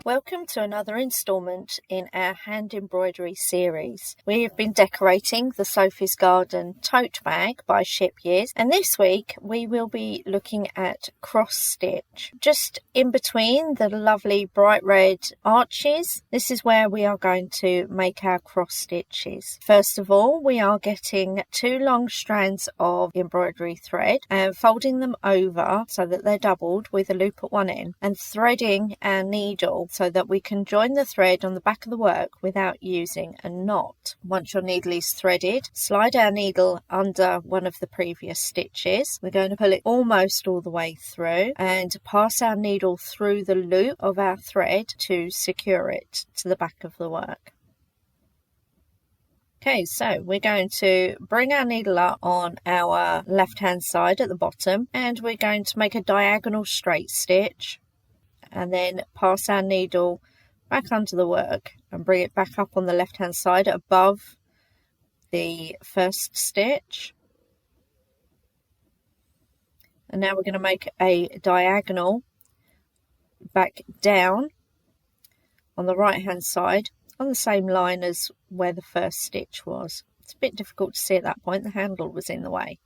Welcome to another instalment in our hand embroidery series. We have been decorating the Sophie's Garden tote bag by Ship Years, and this week we will be looking at cross stitch. Just in between the lovely bright red arches, this is where we are going to make our cross stitches. First of all, we are getting 2 long strands of embroidery thread and folding them over so that they're doubled with a loop at one end, and threading our needle so that we can join the thread on the back of the work without using a knot. Once your needle is threaded, slide our needle under one of the previous stitches. We're going to pull it almost all the way through and pass our needle through the loop of our thread to secure it to the back of the work. Okay, so we're going to bring our needle up on our left hand side at the bottom, and we're going to make a diagonal straight stitch and then pass our needle back under the work and bring it back up on the left hand side above the first stitch. And now we're going to make a diagonal back down on the right hand side on the same line as where the first stitch was. It's a bit difficult to see at that point, the handle was in the way.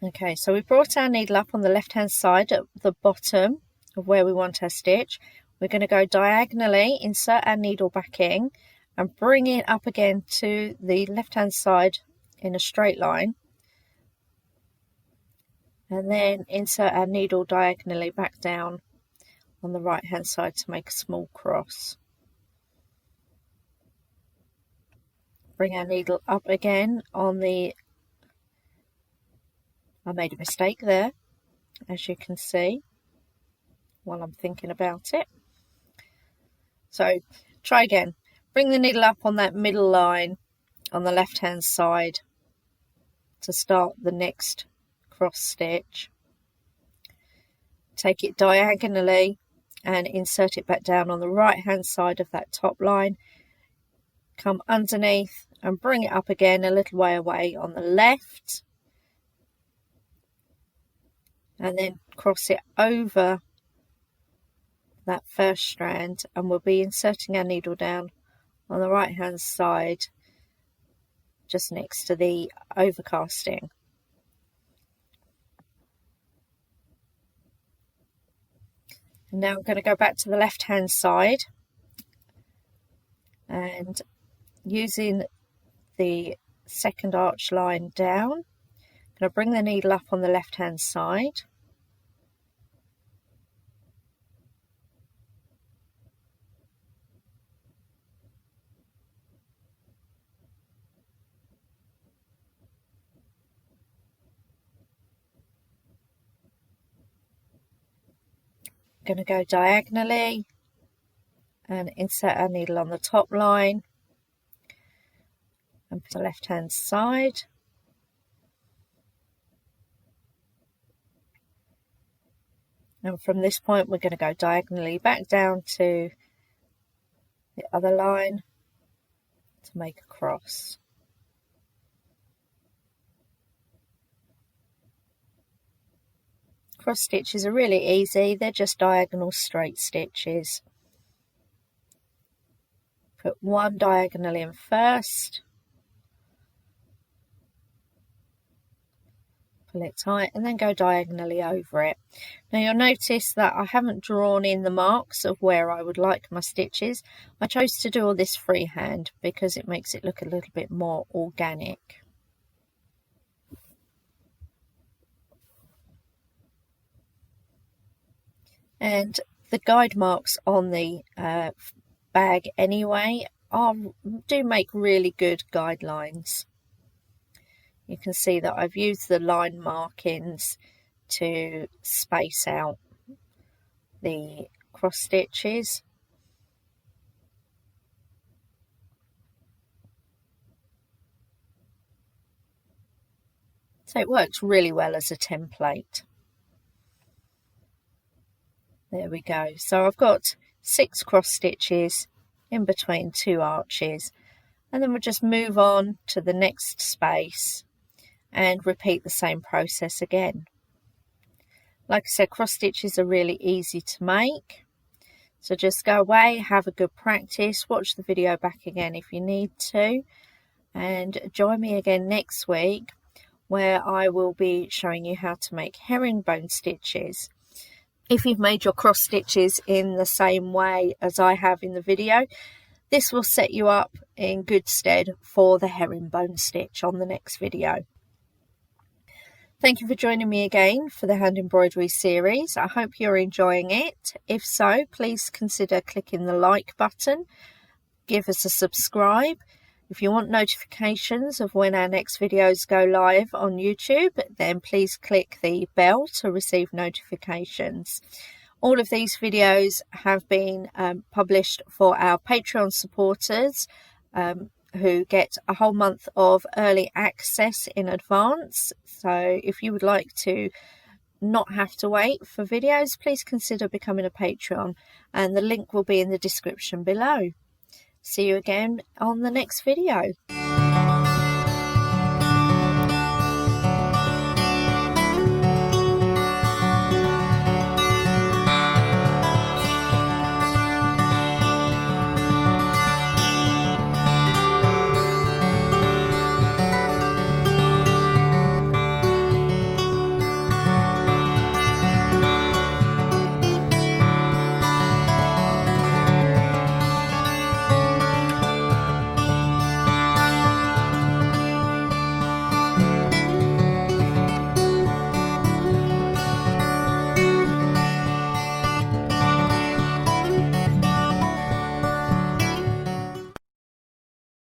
Okay, so we brought our needle up on the left hand side at the bottom of where we want our stitch. We're going to go diagonally, insert our needle back in and bring it up again to the left hand side in a straight line, and then insert our needle diagonally back down on the right hand side to make a small cross. Bring our needle up again on the I made a mistake there, as you can see, while I'm thinking about it. So try again. Bring the needle up on that middle line on the left hand side to start the next cross stitch. Take it diagonally and insert it back down on the right hand side of that top line. Come underneath and bring it up again a little way away on the left. And then cross it over that first strand, and we'll be inserting our needle down on the right hand side just next to the overcasting. And now I'm going to go back to the left hand side, and using the second arch line down, I'm going to bring the needle up on the left hand side. I'm going to go diagonally and insert our needle on the top line and put the left hand side. And from this point we're going to go diagonally back down to the other line to make a cross. Cross stitches are really easy, they're just diagonal straight stitches. Put one diagonal in first, pull it tight and then go diagonally over it. Now you'll notice that I haven't drawn in the marks of where I would like my stitches. I chose to do all this freehand because it makes it look a little bit more organic. And the guide marks on the bag anyway do make really good guidelines. You can see that I've used the line markings to space out the cross stitches. So it works really well as a template. There we go. So I've got 6 cross stitches in between 2 arches, and then we'll just move on to the next space and repeat the same process again. Like I said, cross stitches are really easy to make, so just go away, have a good practice, watch the video back again if you need to, and join me again next week where I will be showing you how to make herringbone stitches. If you've made your cross stitches in the same way as I have in the video, this will set you up in good stead for the herringbone stitch on the next video. Thank you for joining me again for the hand embroidery series. I hope you're enjoying it. If so, please consider clicking the like button. Give us a subscribe. If you want notifications of when our next videos go live on YouTube, then please click the bell to receive notifications. All of these videos have been published for our Patreon supporters who get a whole month of early access in advance. So if you would like to not have to wait for videos, please consider becoming a Patreon, and the link will be in the description below. See you again on the next video.